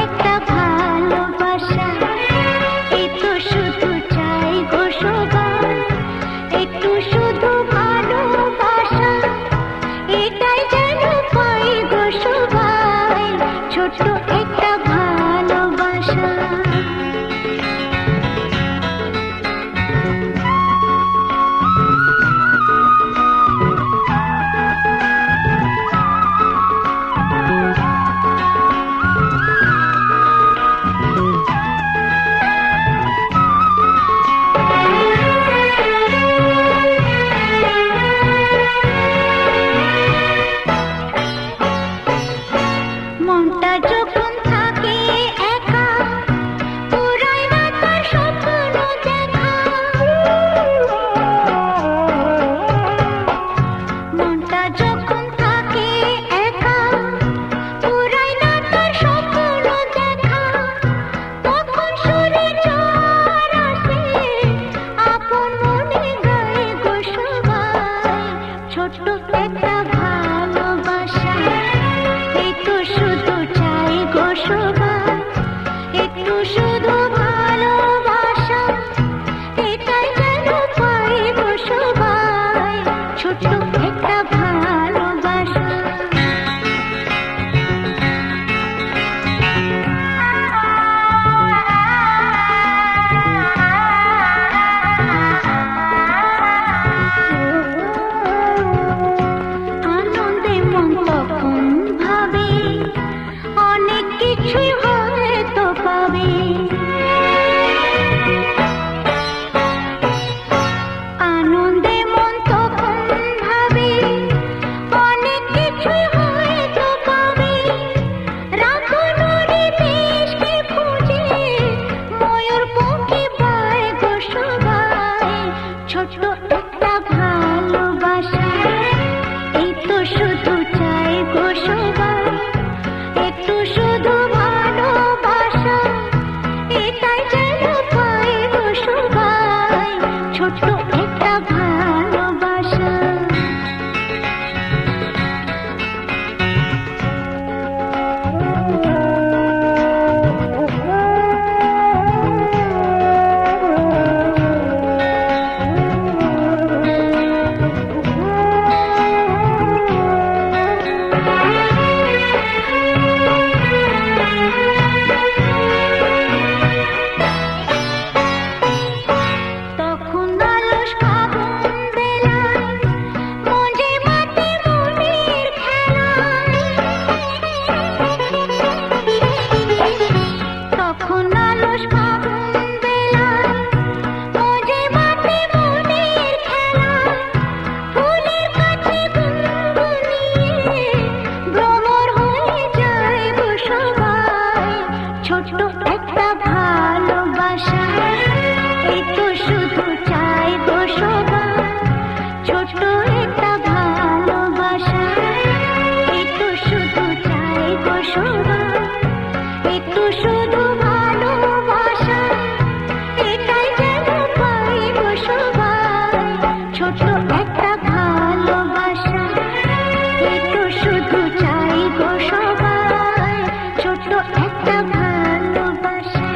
একটা ভালোবাসা, এই তো শুধু চাই গো সবাই, একটু শুধু ভালোবাসা, এটাই যেন পাই গো সবাই, ছোট্ট একটা ভালোবাসা। মনটা যখন থাকে একা, পুরাই না তার স্বপ্ন দেখা। মনটা যখন থাকে একা, পুরাই না তার স্বপ্ন দেখা। তখন সুরে ঝড় আসে, আপন মনে গায় গো সবাই, ছোট্ট একটা ভালোবাসা, এই তো শুধু চাই গো সবাই, একটু শুধু ভালোবাসা, এটাই যেন পাই গো সবাই, ছোট্ট একটা ভালোবাসা। আনন্দে মন তখন ভাবে, অনেক কিছুই হয়তো পাবে। আনন্দে মন তখন ভাবে, অনেক কিছুই হয়তো পাবে। রাতনুরে দেশকে খুঁজে, ময়ূর পঙ্খী পায় গো সবাই, ছোট্ট একটা ভালোবাসা, এই তো শুধু চাই গো সবাই, একটু শুধু ভালোবাসা, এটাই যেন পাই গো সবাই, ছোট্ট একটা ভালোবাসা। তখন আলস ফাগুন বেলায়, মঞ্জে মাতে মনের খেলায়। তখন আলস ফাগুন বেলায়, মঞ্জে মাতে মনের খেলায়। ফুলের কাছে গুনগুনিয়ে, ভ্রমর হয়ে যায় গো সবাই, ছোট্ট একটা ভালোবাসা, এই তো শুধু চাই গো সবাই, ছোট্ট একটা ভালোবাসা, এই তো শুধু চাই গো সবাই, একটু শুধু ভালোবাসা, এটাই যেন পাই গো সবাই, ছোট্ট একটা ভালোবাসা, এই তো শুধু চাই গো সবাই, ছোট্ট একটা ভালোবাসা।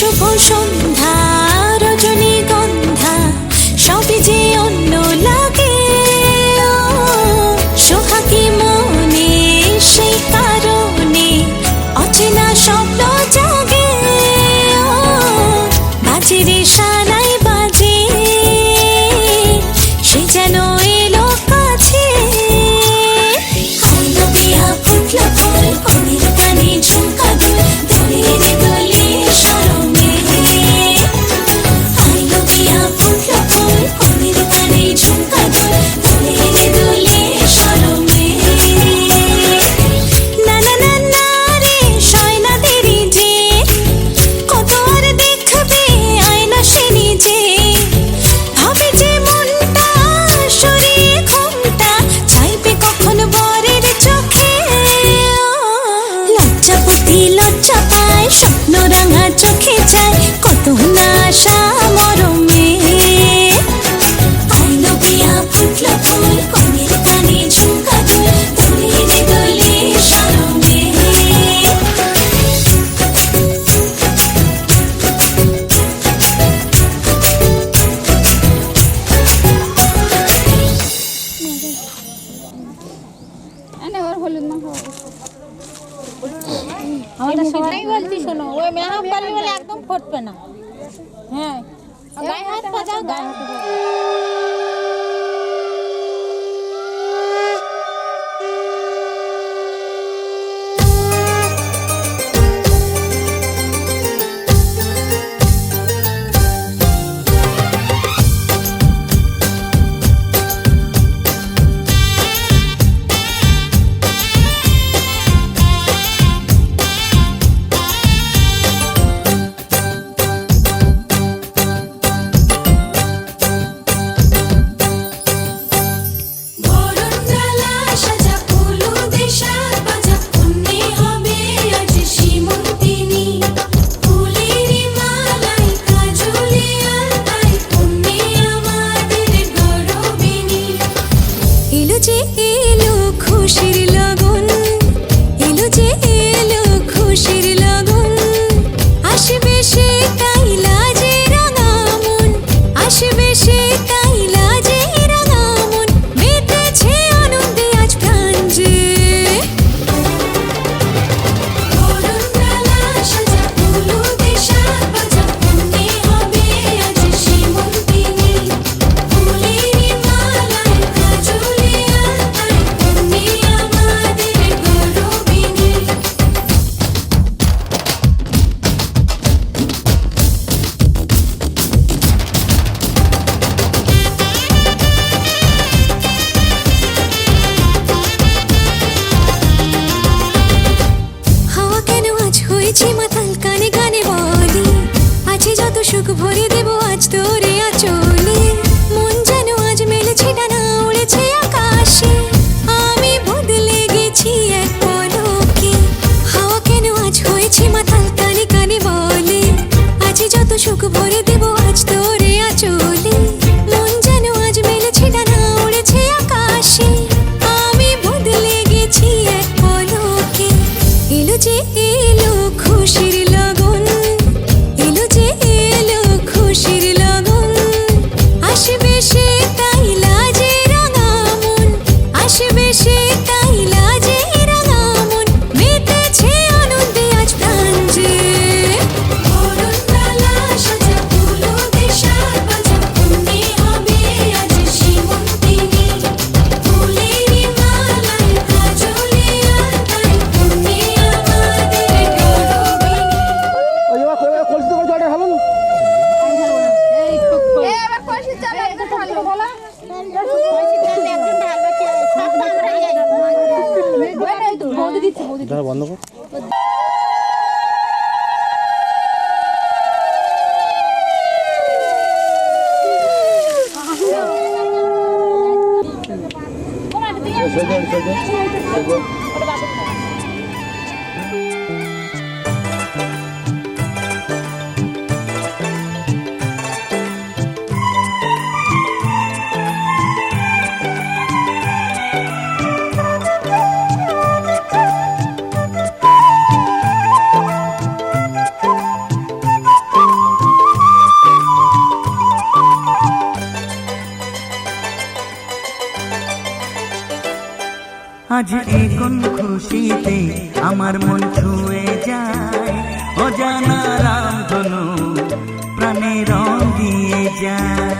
শুভ সন্ধ্যা রজনীগন্ধা সবই যে অন্য লাগে সোহাগী মনে সেই কারণে অচেনা স্বপ্ন জাগে বাজে রে শালাই বাজে সে যেন এলো কাছে আলো দিয়া ফুটলো ফুল কনের কানে ঝুমকা দুল দোলে রে দোলে শরমে আলো দিয়া ফুটলো ফুল কনের কানে ঝুমকা দুল দোলে রে দোলে শরমে না না না না রে শয়না দেরি যে কত আর দেখবে আয়না সে নিজে ভাবে যে মনটা সরিয়ে ঘুমটা চাইবে কখন বরের চোখে লজ্জাপতি লজ্জা পায় স্বপ্ন রাঙা চোখে যায় কত না আশা মরমে আইলো বিয়া ফুটলো ফুল কনের কানে ঝুমকা দুল দোলে রে দোলে শরমে আমাদের সবাই বলছি শোনো ওই মেকআপ করলে বলে একদম ফুটবে না হ্যাঁ গায়ে হাত পাজাও গায়ে হাত বরণডালা সাজা ফুল দেশার বাজা পুণ্যে হবে আজ সীমন্তিনী ফুলের মালাই কাজলে আলতায় পুণ্যে আমাদের গৌরবিনী এলো যে এলো খুশির লগন এলো যে এলো খুশির লগন আসবে সে তাই লাজে রাঙা মন আসবে সে তাই লাজে রাঙা মন মেতেছে আনন্দে আজ প্রাণ যে বরণডালা সাজা ফুল দেশার বাজা পুণ্যে হবে আজ সীমন্তিনী ফুলের মালাই কাজলে আলতায় পুণ্যে আমাদের গৌরবিনী হাওয়া কেন আজ হয়েছে মাতাল কানে কানে বলি আছে যত সুখ ভরে দেব আজ তোরে আচলে মন যেন আজ মেলেছে ডানা উড়েছে আকাশে আমি বদলে গেছি এক পলকে হাওয়া কেন আজ হয়েছে মাতাল কানে কানে বলে আছে যত সুখ ভরে দেব আজ তোরে আচলে মন যেন আজ মেলেছে ডানা উড়েছে আকাশে আমি বদলে গেছি এক পলকে এলো যে এলো খুশির লগন এলো যে এলো খুশির লগন আসবে সে তাই লাজে রাঙা মন আসবে সে তাই লাজে রাঙা মন মেতেছে আনন্দে আজ প্রাণ যে বরণডালা সাজা ফুল দেশার বাজা পুণ্যে হবে আজ সীমন্তিনী ফুলের মালাই কাজলে আলতায় পুণ্যে আমাদের গৌরবিনী ওই এবার কলসিতে করে জলটা ঢালুন। এবার কলসি চাল একদম ঢালবো বলো কলসি চাল একদম ঢালবো সব আমরা এই তো বৌদি দিচ্ছে বৌদি দাঁড়া বন্ধ কর। আজ এই কোন খুশিতে আমার মন ছুঁয়ে যায়, অজানা রামধনু প্রাণে রং দিয়ে যায়।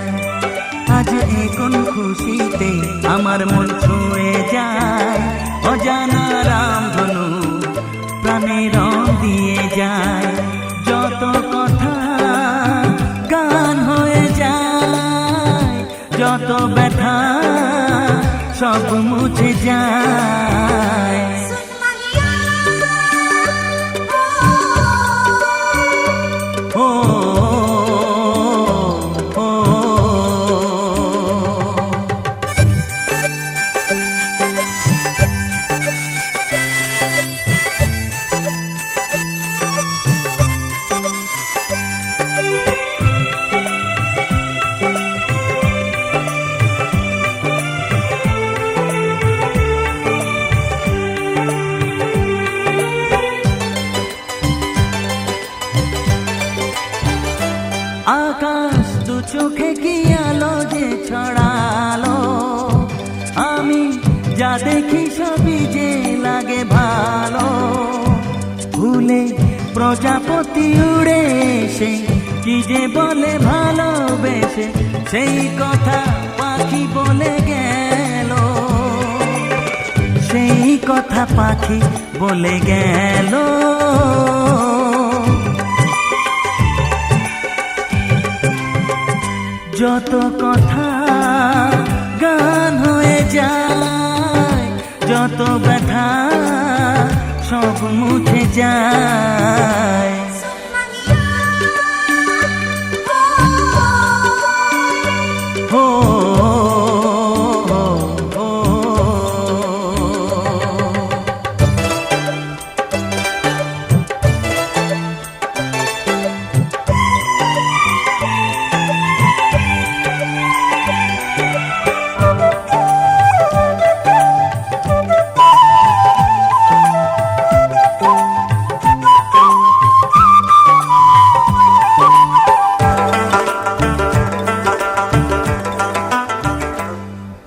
আজ এই কোন খুশিতে আমার মন ছুঁয়ে যায়, অজানা রামধনু প্রাণে রং দিয়ে যায়। যত কথা গান হয়ে যায়, যত ব্যথা সব মুছে যায়। ও ও, আকাশ দু চোখে কি আলো যে ছড়ালো, আমি যা দেখি সবই যে লাগে ভালো। ভুলে প্রজাপতি উড়ে এসে কি যে বলে ভালোবেসে, সেই কথা পাখি বলে গেল, সেই কথা পাখি বলে গেল। যত কথা গান হয়ে যায়, যত ব্যথা সব মুছে যায়। ও ও,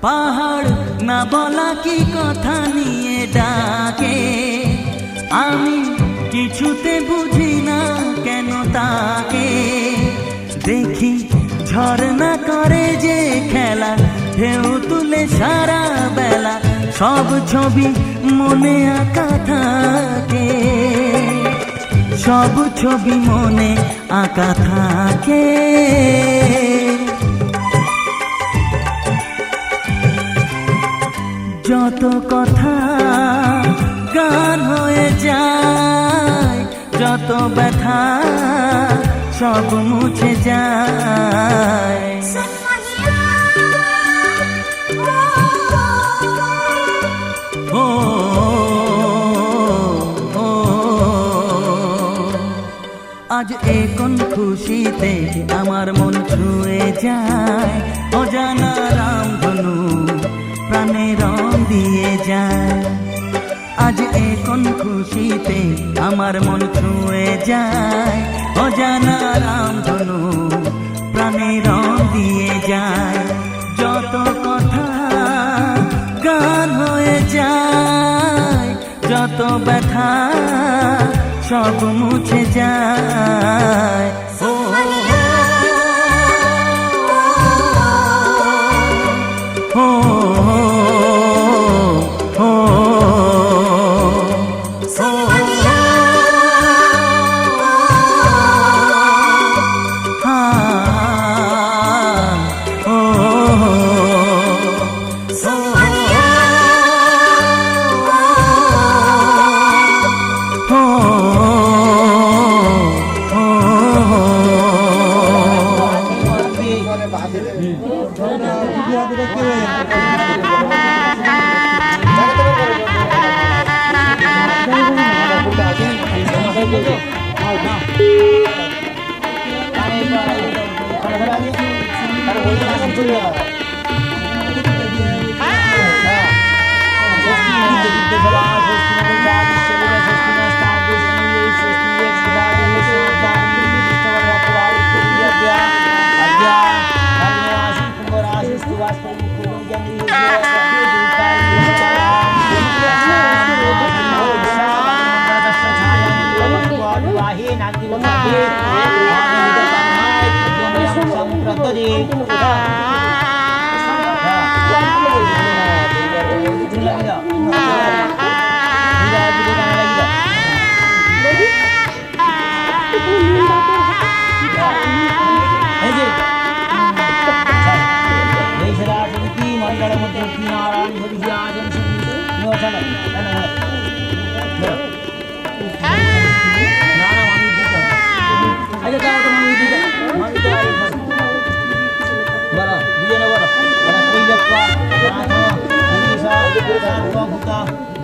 পাহাড় না বলা কি কথা নিয়ে ডাকে, আমি কিছুতে বুঝি না কেন তাকে। দেখি ঝর্ণা করে যে খেলা, ঢেউ তুলে সারা বেলা, সব ছবি মনে আঁকা থাকে, সব ছবি মনে আঁকা থাকে। যত কথা গান হয়ে যায়, যত ব্যথা সব মুছে যায়। ও ও, আজ এ কোন খুশিতে আমার মন ছুঁয়ে যায়, অজানা রামধনু প্রাণে রং দিয়ে যায়। আজ এ কোন খুশিতে আমার মন ছুঁয়ে যায়, অজানা রামধনু প্রাণে রং দিয়ে যায়। যত কথা গান হয়ে যায়, যত ব্যথা সব মুছে যায়। ও ও ও,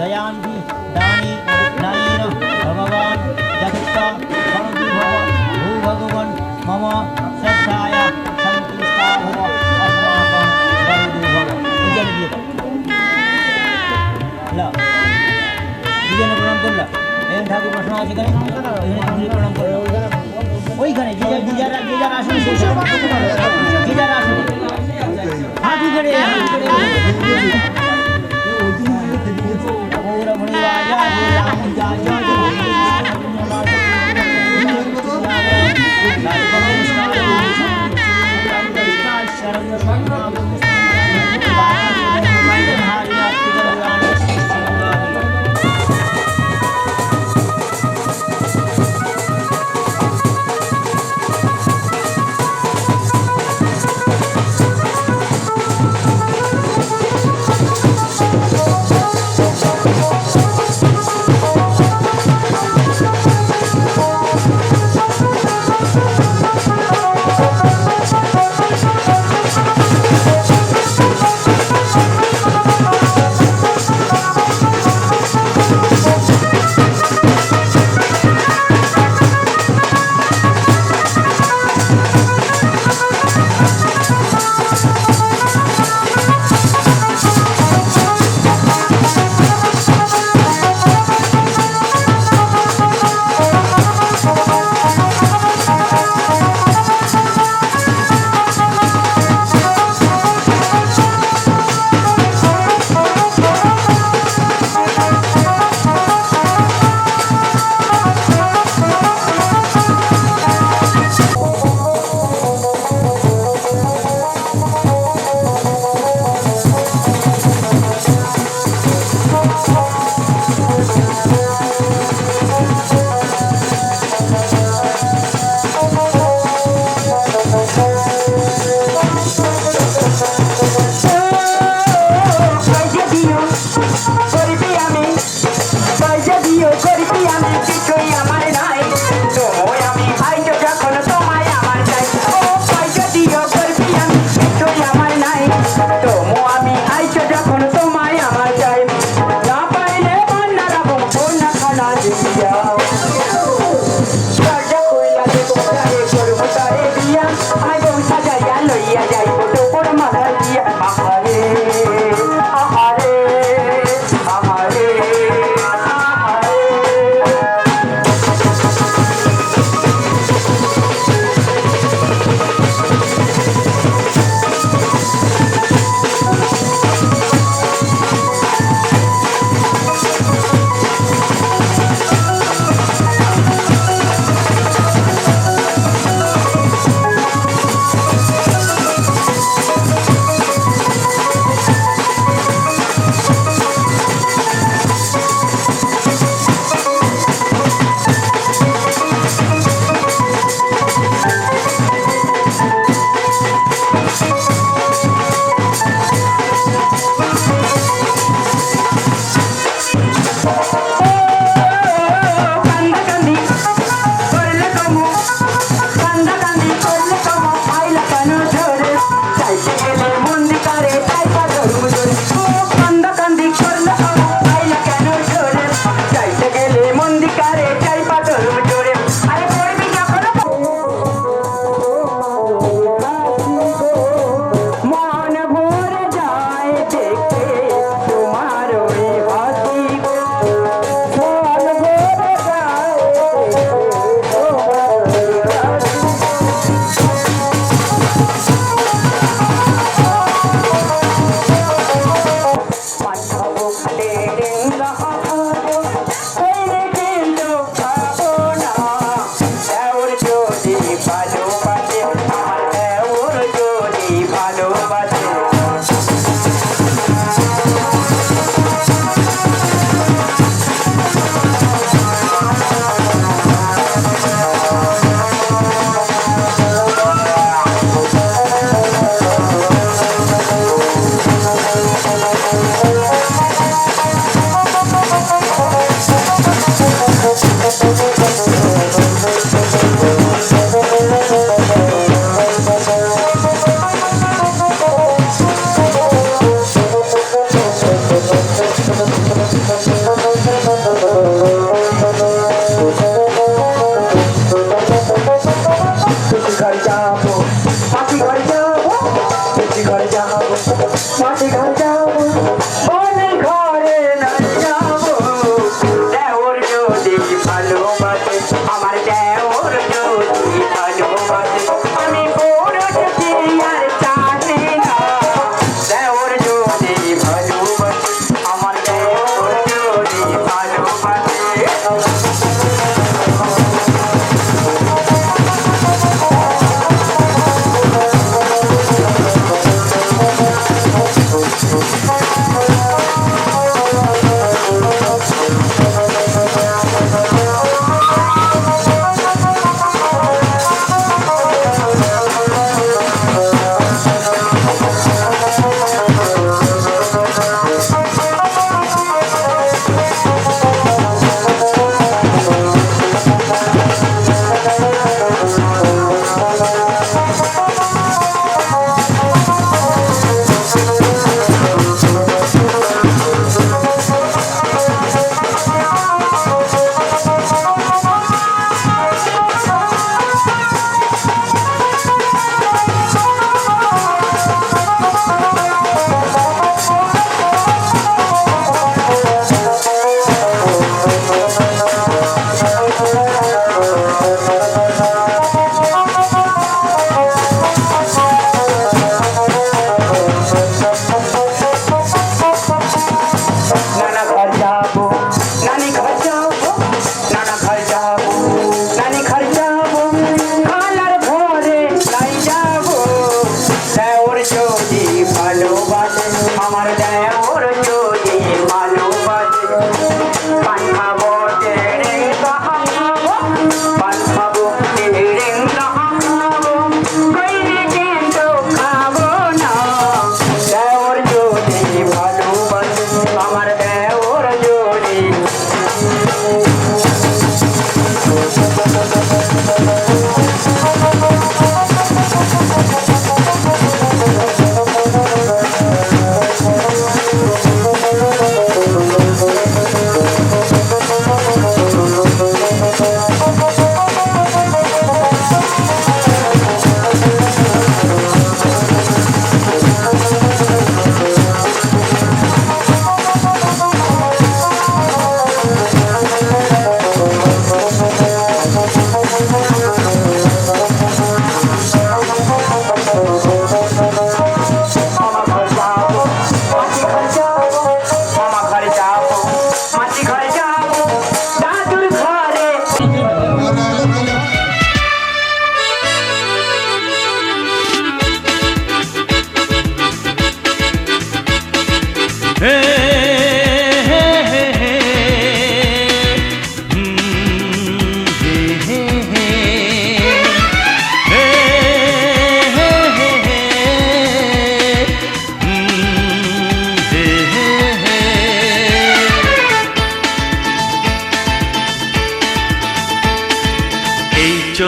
दयान्ति दानी नायेन भगवान जगत्ता समति भव भू भगवान मम श्रद्धाय संतुष्टा भव अस्माकं वरदो भव पूजन दिए ला पूजन प्रणाम করলা এন ঠাকুর প্রশ্ন আছে কেন এখানে প্রণাম করো ওইখানে যে যার আসন যে যার আসন হাত করে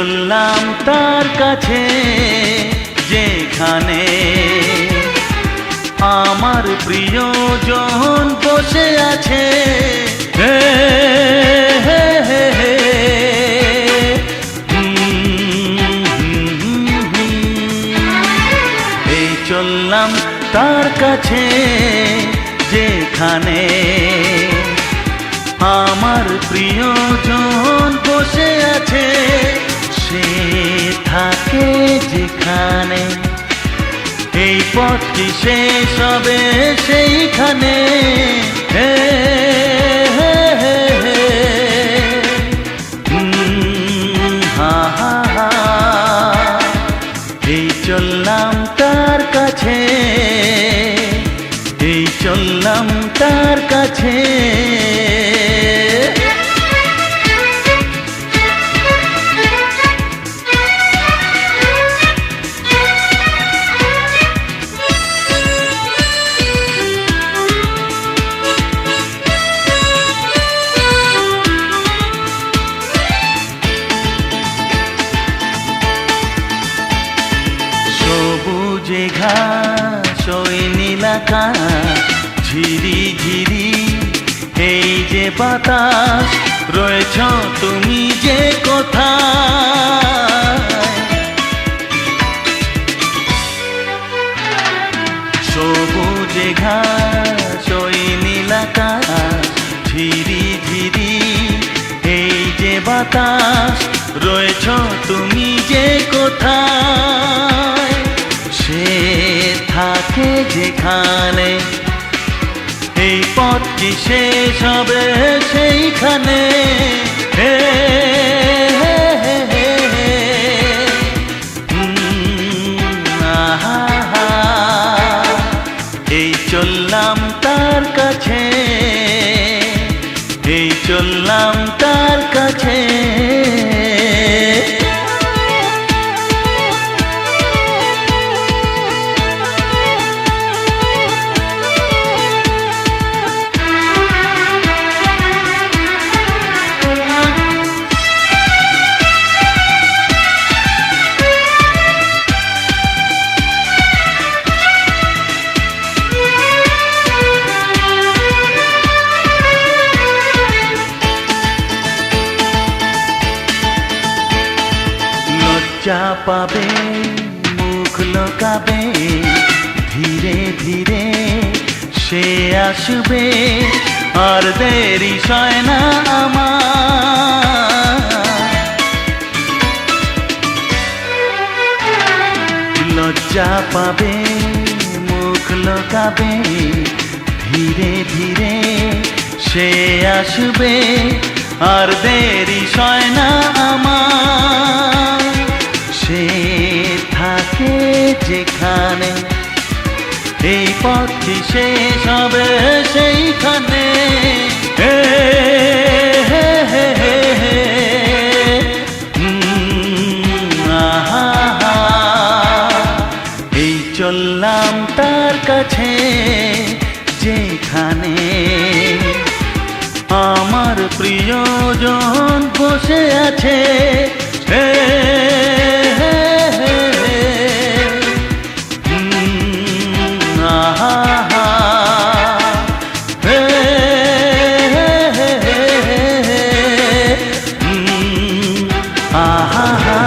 চললাম তার কাছে যেখানে আমার প্রিয়জন বসে আছে। হে হে হে হে। এই চললাম তার কাছে যেখানে আমার প্রিয়জন বসে আছে। সে থাকে যেখানে এই পথটি শেষ হবে সেইখানে। হে হে হে হে। হা হা হা। এই চললাম তার কাছে, এই চললাম তার কাছে। সবুজে ঘাস ওই নীলাকাশ ঝিরি ঝিরি এই যে বাতাস রয়েছ তুমি যে কোথায়। সবুজে ঘাস ওই নীলাকাশ ঝিরি ঝিরি এই যে বাতাস রয়েছ তুমি যে কোথায়। সে থাকে যেখানে এই পথটি শেষ হবে সেইখানে। হে হে হে হে হে। আহা হা। এই চললাম তার কাছে, এই চললাম তার কাছে। লজ্জা পাবে মুখ লোকাবে ধীরে ধীরে সে আসবে আর দেরি সয় না আমার। লজ্জা পাবে মুখ লোকাবে ধীরে ধীরে সে আসবে আর দেরি সয় না আমার। সে থাকে যেখানে এই পথটি শেষ হবে সেইখানে। হে হে হে হে হে। আহা হা। এই চললাম তার কাছে যেখানে আমার প্রিয়জন বসে আছে। হে হে হে হে। আহা হা। হে হে হে হে হে। আহা হা।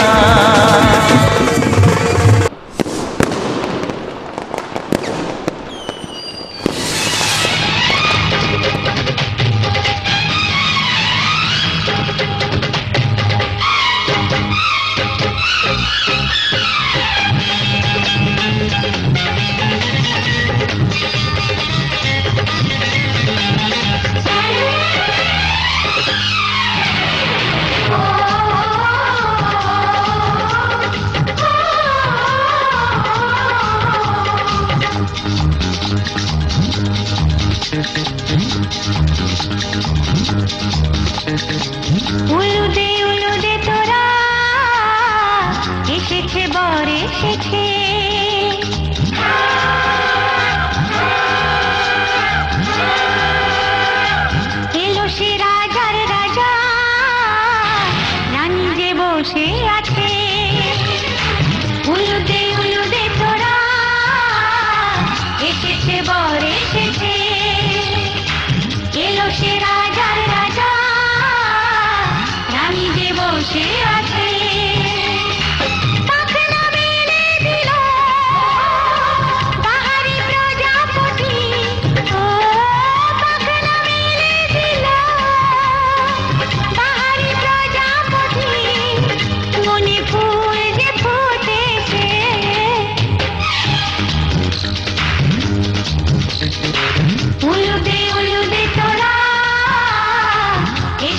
উলুদে উলুদে তোরা এসেছে বর এসেছে। এলো সে রাজার রাজা রানী যে বসে আছে।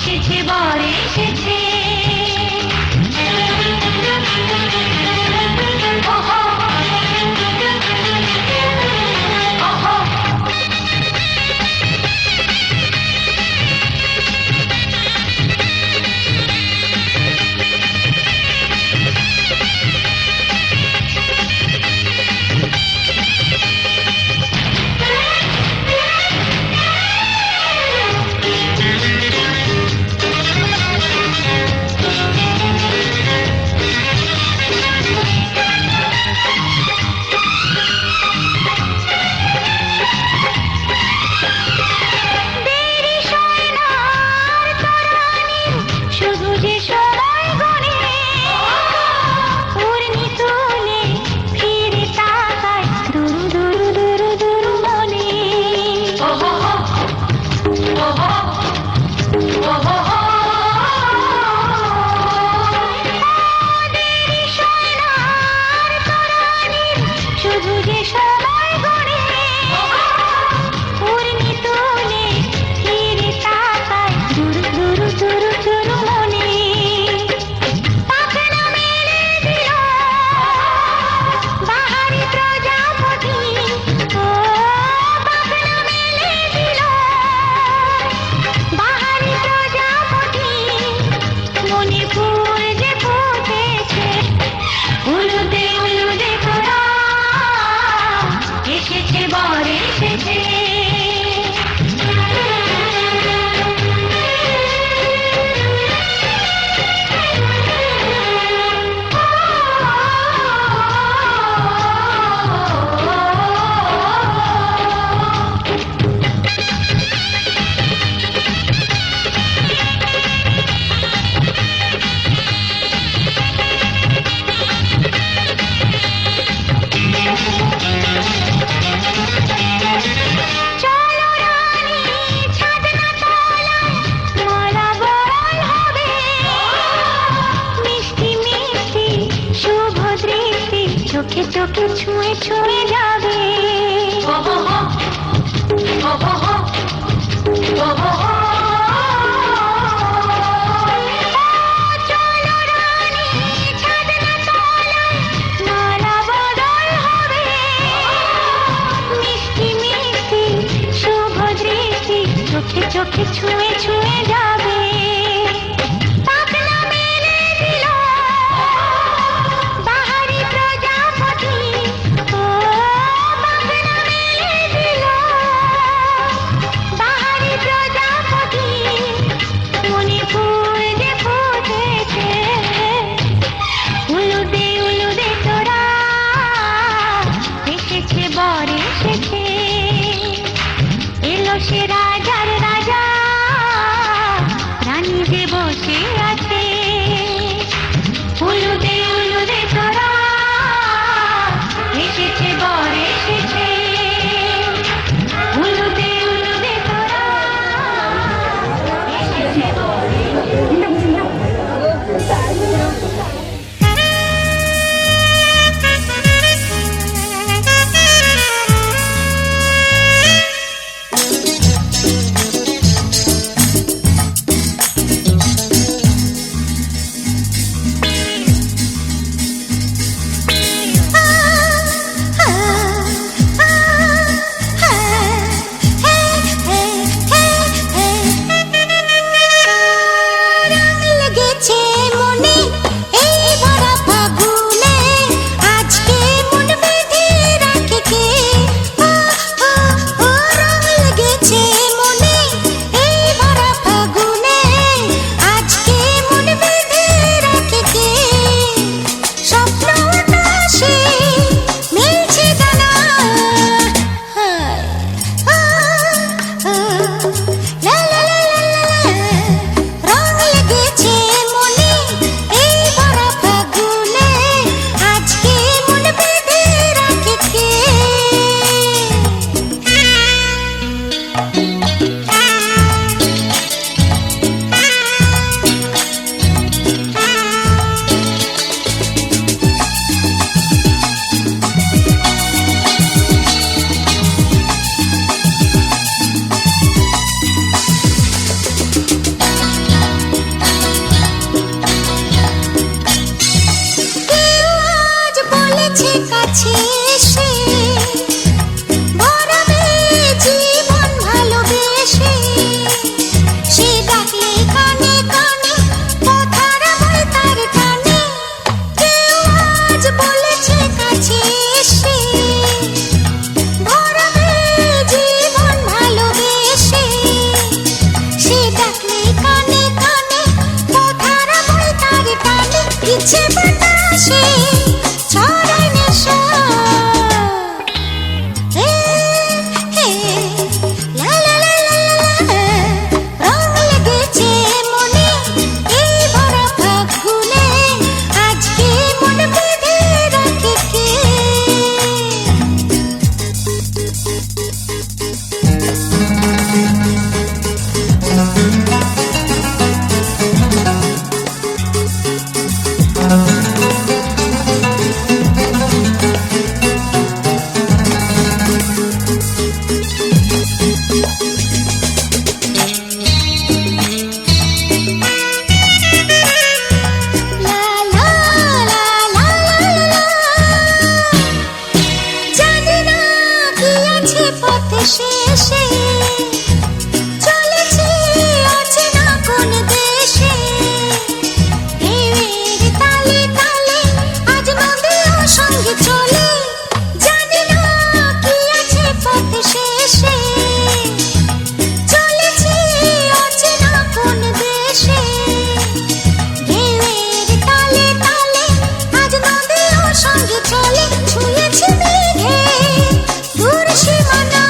এসেছে বর এসেছে ওহো ওহো চোখে চোখে ছুঁয়ে ছুঁয়ে যাবে চোখে চোখে ছুঁয়ে ছুঁয়ে যাবে সে রাজার রাজা রানী যে বসে আছে উলুদে উলুদে তোরা এসেছে বর এসেছে উলুদে উলুদে তোরা এসেছে বর কাছে এসে ভরাবে জীবন ভালোবেসে। সে ডাকলে কানে কানে কথার বই তার কানে, কেউ আজ বলেছে কাছে এসে ভরাবে জীবন ভালোবেসে। সে ডাকলে কানে কানে কথার বই তার কানে, ইচ্ছে বাতাসে ছড়ায় নেশা। লা লা লা লা লা, রং লেগেছে মনে এই ভরা ফাগুনে, আজকে মন বেঁধে রাখে কে? লা লা লা লা লা লা, জানি না কি আছে পথে শেষে, চলেছি অচেনা কোন দেশে। ঢেউয়ের তালে তালে আজ নদীও সঙ্গে চলে, জানি না কি আছে পথে শেষে, চলেছি অচেনা কোন দেশে। ঢেউয়ের তালে তালে আজ নদীও সঙ্গে চলে, ছুঁয়েছি মেঘে দূর সীমানা।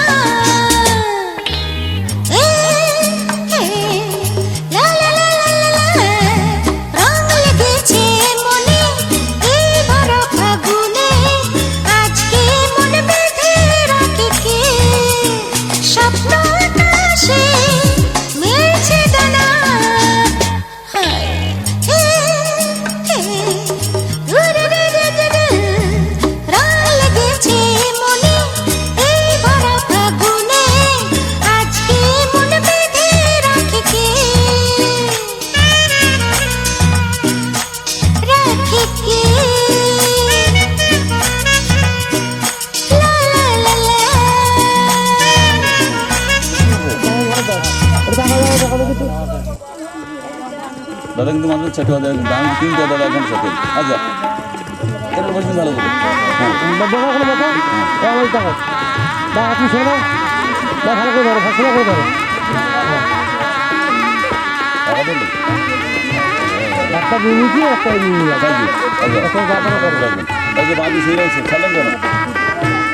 লা লা লা লা লা, রং লেগেছে মনে এই ভরা ফাগুনে, আজকে মন বেঁধে রাখে কে? স্বপ্ন আকাশে মেলছে ডানা, রং লেগেছে মনে এই ভরা ফাগুনে, আজকে মন বেঁধে রাখে কে? রাখে কে? লা লা লা লা। দাদা কিন্তু মাত্র 6 টাকা দেয়, দাম 3 টাকা দাদা এখন সাথে। আচ্ছা এটা বলছেন ভালো করে। হ্যাঁ দেখা কোনো কথা ওই টাকা বা আপনি শোনো বা ভালো করে ধরো, ভালো করে ধরো। টাকা দিল একটা নিয়েছি একটা নিয়ে আচ্ছা রাখবেন। এই যে বাদি সেই রয়েছে খেলেন কেন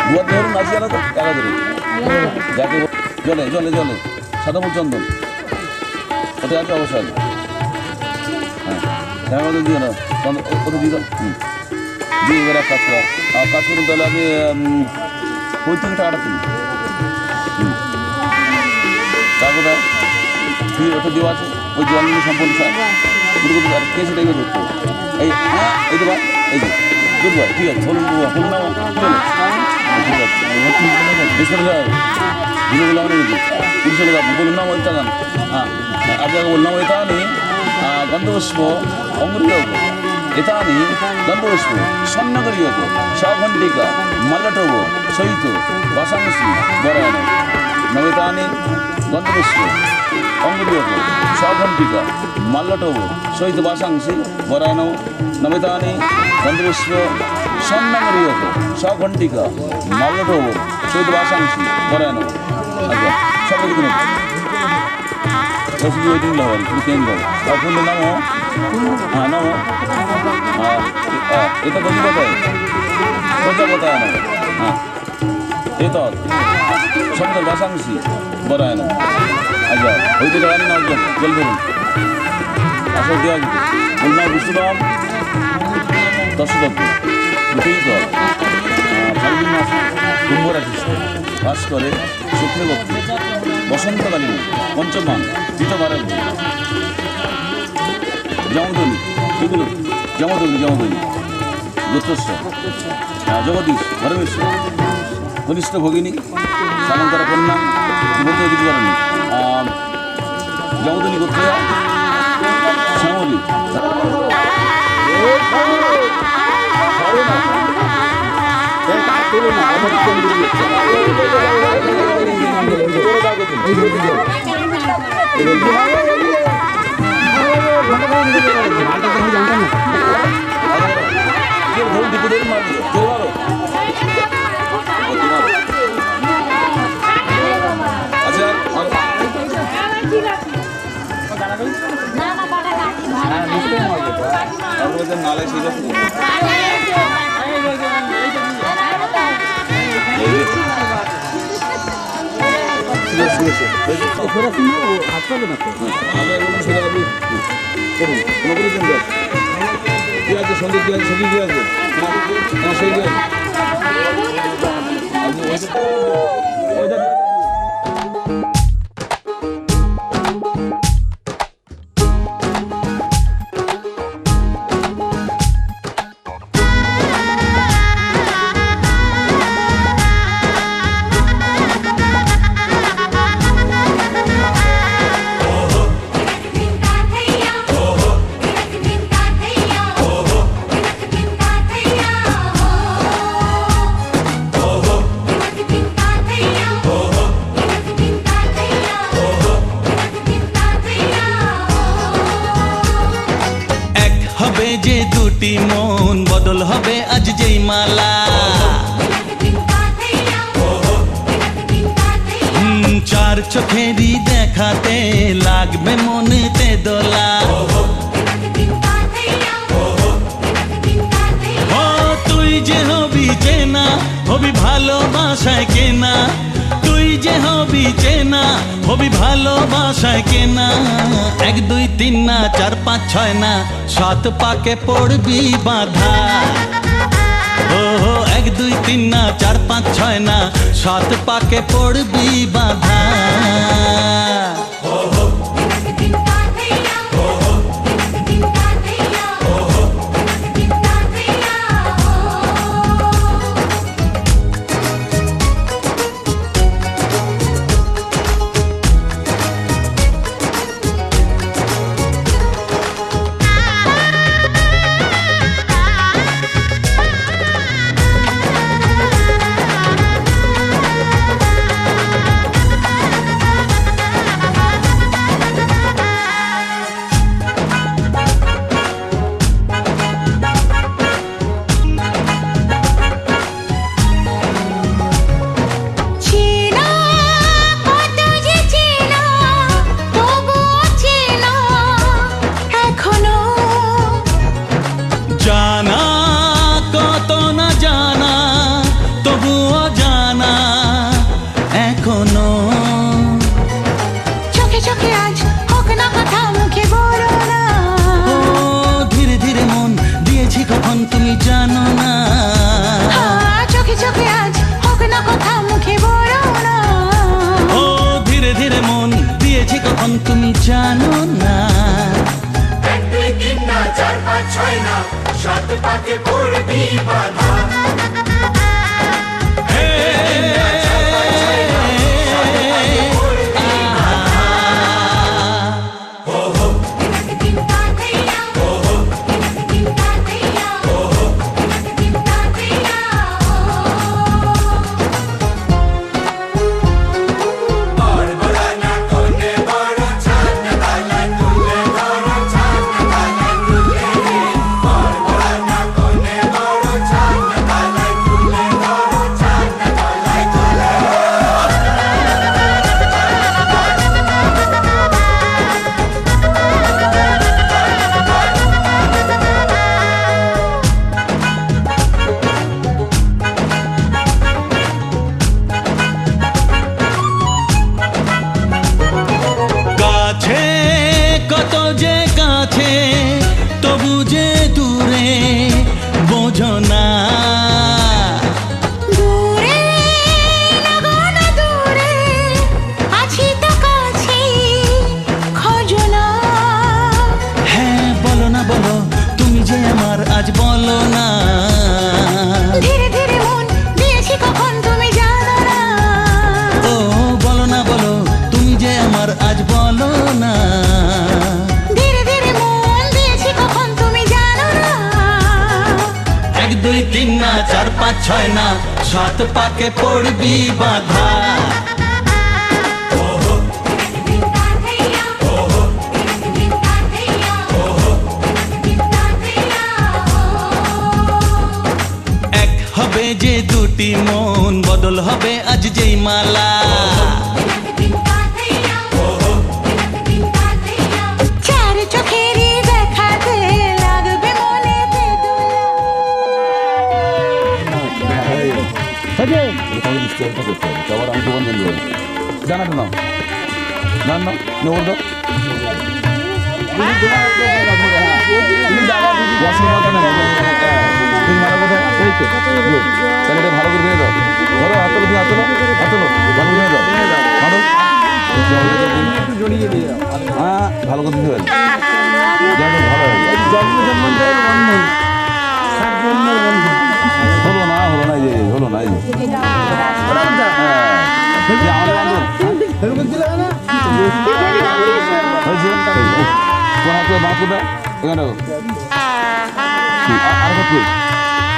দুয়ার ধরুন নাচি জানা তো টাকা ধরে যাকে জলে জলে জলে সাদামুল চন্দন ওটা আছে অবশ্যই। হ্যাঁ হ্যাঁ ওদের দিয়ে না ওটা দিয়ে দাও। দিয়ে এবার এক কাজ করা কাজ করুন তাহলে আমি ওই থেকে টাকাটা তুলি। তারপরে তুই ওটা দেওয়া আছে ওই জল নিয়ে সম্পূর্ণ আর কেসে টাইপের ধরতে এই হ্যাঁ এই তো এই যে গুড বয় ঠিক আছে হলুন হলুন নাও চলো ঠিক আছে বেশ করে যাও বুঝে বললাম না কিন্তু পুলিশে যাবো বলুন নাম ওই টাকান হ্যাঁ আগে বললাম এতানি গন্ধপুষ্প অমৃত এতানি গন্ধপুষ্প স্বর্ণগরীয়ক সঘণ্টিকা মল্লটব সহিত বাসাংশী বরায়ণ নবেতানি গন্ধপুষ্প অমৃত সঘণ্টিকা মল্লটব সহিত বাসাংশী বরায়ণ নবেতানি গন্ধপুষ্প স্বর্ণগরীয়ক সঘণ্টিকা মল্লটব সহিত বাসাংশী বরায়ণ। আচ্ছা সবাই দেখুন বসে ওয়েটিং লাগান তুমি চেঞ্জ করো আর ফুল নামো হ্যাঁ নামো এটা কত बताए কোথা बताया না হ্যাঁ এই তো সুন্দর বাসাংশী বরায় না। আচ্ছা ওইটা জানি না জল ধরুন আসলে দেওয়া যেত বললাম বিষ্ণুরাম দশদত্ত দুটোই কর ফাল্গুন মাস কুম্ভ রাশিস্থ বাস করে শুক্লপক্ষে বসন্তকালীন পঞ্চমাং তৃতীয়বারের যমদনী এগুলো যমদনী যমদনী গোত্রস্ব জগদীশ ধর্মেশ্বর কনিষ্ঠ ভগিনী সামন্তরা কন্যা বলতে কিছু করেনি যমদনী গোত্রয়া শ্যামলী ধরুন দুটো ধরুন মারবে মারো আচ্ছা তারপরে যে নালে সেটা কি আছে সঙ্গে কি আছে সঙ্গে কি আছে সেই কি আছে যে দুটি মন বদল হবে আজ যেই মালা চার চোখেরই দেখাতে লাগবে মনেতে দোলা ও তুই যে হবি চেনা হবি ভালোবাসায় কেনা তুই যে হবি চেনা হবি ভালোবাসায় কেনা 1 2 3 না 4 5 6 না 7 পাকে পড়বি বাধা ও 1 2 3 না 4 5 6 না 7 পাকে পড়বি বাধা তুমি জানো না 1 2 3 না 4 5 6 না 7 পাকে পড়বি বাধা তিন না, চার পাঁচ ছয় না, সাত পাকে পড়বি বাধা। এক হবে যে দুটি মন, বদল হবে আজ যেই মালা। চার চোখেরই দেখাতে লাগবে মনেতে দোলা। আবার আমি তোমার বন্ধু জানাতে নাও না না নবর দাও তাহলে এটা ভালো করে ভেঙে দাও। ধরো হাতলো তুমি হাতলো হাতলো ভালো ভেঙে দাও মারো। হ্যাঁ ভালো করে দিতে পারি ভালো হলো না হলো না এই যে হলো না এই যে হয়েছে কোন হাতে বাঁকুটা এখানে আরেকটা তুই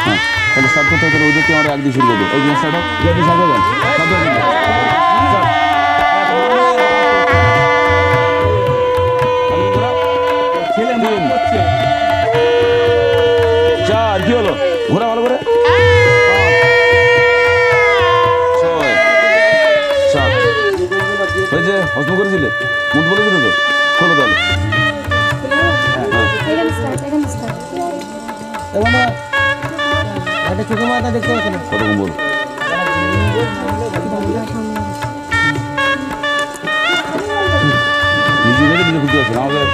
হ্যাঁ তাহলে স্টার্ট করতে হবে। ওদেরকে আমরা একদিন শুরু করবো। এই জিনিস স্টার্ট হোক একদিন স্টার্ট করবেন চার কি হলো ঘোরা ভালো করে হয়েছে হজম করেছিলে মুখ বলেছিল তো খোলো তাহলে চোখে মাথা দেখতে পাচ্ছি না কতক্ষণ বল নিজে ভেবে নিজে খুলতে পারছে না আমাদের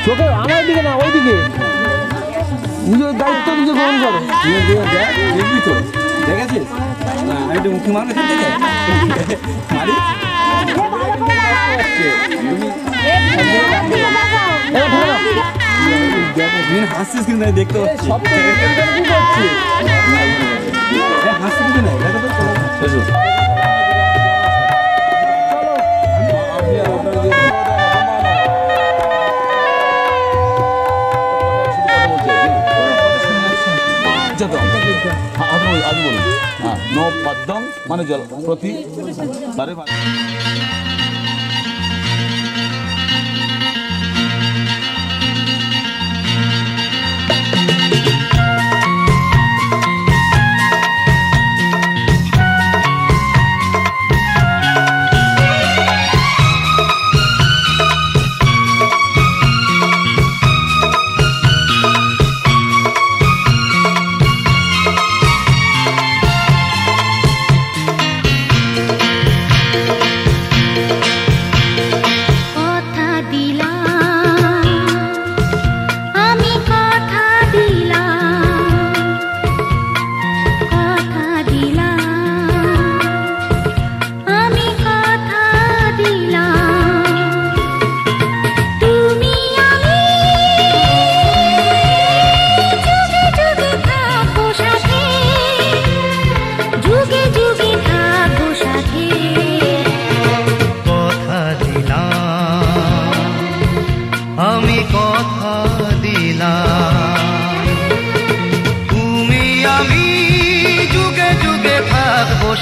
চোখে আমার দিকে না ওই দিকে নিজের দায়িত্ব নিজে গ্রহণ করো। দেখবি তো দেখেছিস একটু মুখে মারবে হাসছিস কিন্তু দেখতে পাচ্ছি হাসছি কিন্তু নাই আজ বলুন হ্যাঁ নো পদ্ম মানে জল প্রতি বারে বারে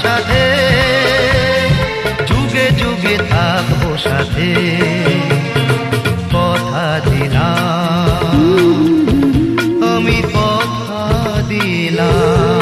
সাথে যুগে যুগে থাকবো সাথে কথা দিলাম আমি কথা দিলাম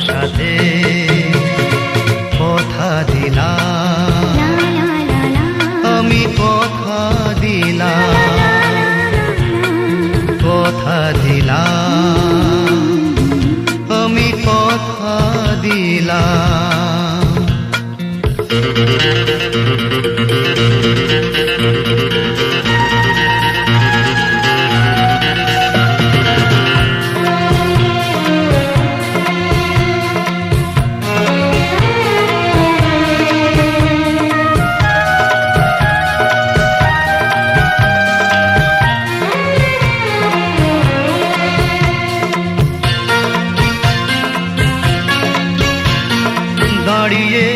সাথে কথা দিলাম আমি কথা দিলাম কথা দিলাম আমি কথা দিলাম দাঁড়িয়ে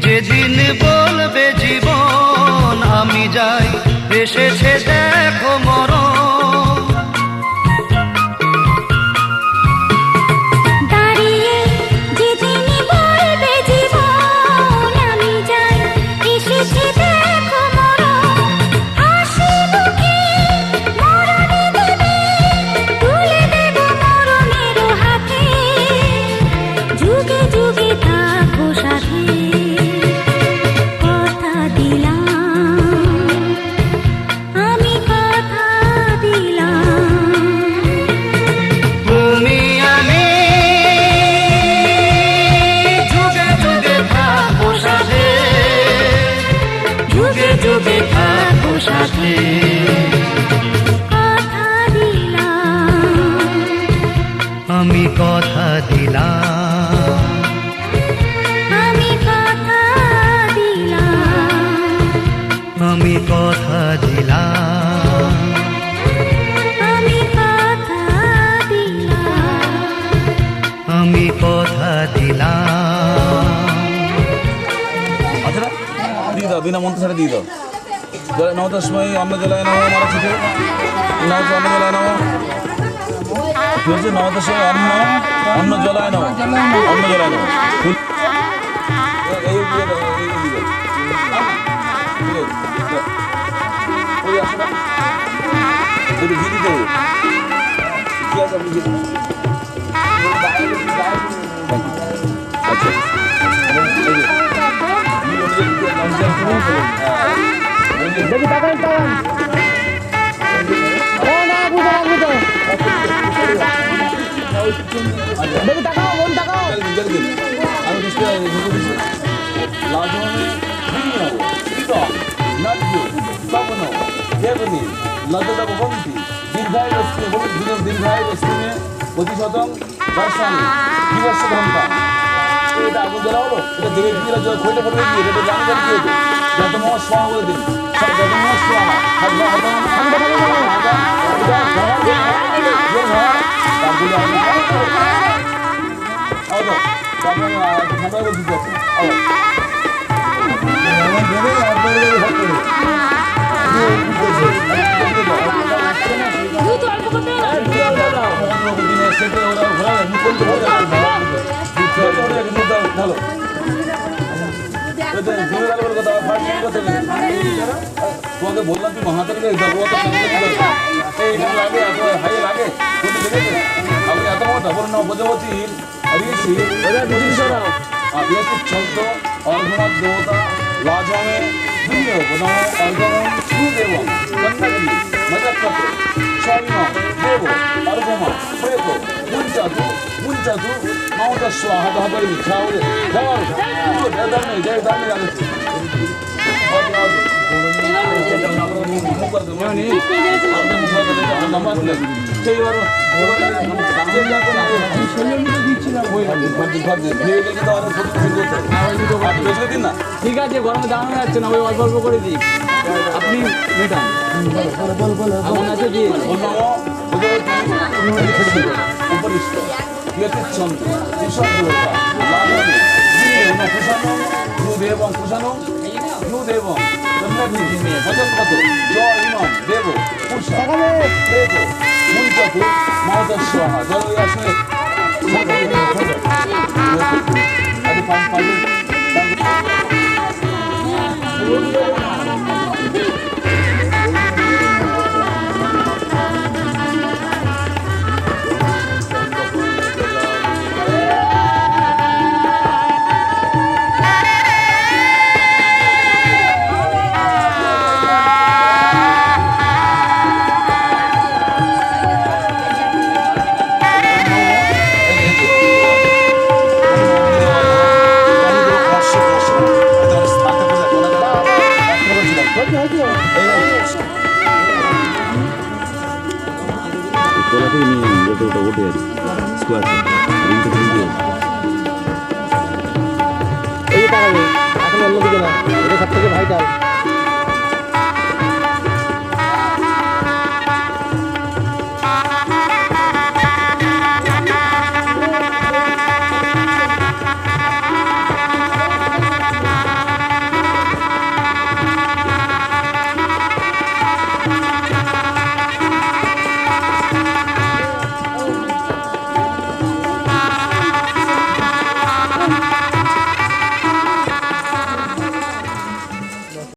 যেদিন বলবে জীবন আমি যাই এসেছে দেখো মরণ দাঁড়িয়ে যেদিন বলবে জীবন আমি যাই এসেছে দেখো মরণ হাসি মুখে মরণে দেবে তুলে দেব মরণের হাতে যুগে যুগে থাকো সাথে কথা দিলাম আমি কথা দিলাম তুমি আমি যুগে যুগে থাকবো সাথে যুগে যুগে থাকবো সাথে কথা দিলাম আমি কথা দিলাম আমি কথা দিলাম আমি কথা দিলাম আমি কথা দিলাম আমি কথা দিলাম আচ্ছা দিয়ে দাও বিনা মন্ত্র ছাড়া দিয়ে দাও জলে নবতার সময় অন্ন জলায় নাও মারা ছিটে নাও অন্ন জলায় নাও কি হচ্ছে নবতার সময় অন্ন জলায় নাও অন্ন জলায় নাও ফুল এই দিয়ে দাও এই দিয়ে দাও ওই আসো না একটু ঘি দিতে হবে কি আছে আপনি আচ্ছা দেখি তাকান তাকান না বুঝো দেখি তাকাও বোন তাকাও আমি লাজমে লজ্জা ভবন্তি দীর্ঘায় দীর্ঘায় রশ্মি প্রতিশতম দর্শানি দিবস ঘন্টা এটা আগুন জ্বলা হলো এটা দেবে কি খৈটা পড়বে কি এটা জানি জানি কি হতো যত মহা সোয়া করে দিন যত মহা সোয়া ভালো তোমাকে বললাম তুই মহাতারিখে লাগে হাই লাগে আপনি এত মতো বলুন না প্রজাপতির ঋষি ছন্দ অর্ঘনাথ দেবতা লাজমে বিনিয়োগ অর্ঘমন সুদেব কন্যাগিরি মজাক্ষত স্বর্ণ দেব অর্ঘমা প্রেত ಮುಂಚದು ಮಾವುತ ಸ್ವಾಹ ಹಬರಿ ಚಾವರೆ ಜವಾರು ಬೇದಾನೆ ಜಯದಾನೆ ಆಗುತ್ತೆ ঠিক আছে গরমে দাঁড়ানো যাচ্ছে না ওই অল্প অল্প করে দিই আপনি মেটান আগুন আছে দিয়ে উপরিষ্ট ছন্দ কুষণ দেবতা লাভনে কুষাণ এবং কুষাণ এবং ভজনগত জয় ইমাম দেব পুষা দেব মুঞ্চতু মাউত স্বাহা জয় আসলে అది పని ওটা ওঠে আছে স্কোয়ার রিংটা কিন্তু এই যে তাকাবে এখন অন্যদিকে না এটা সব থেকে ভাইটাল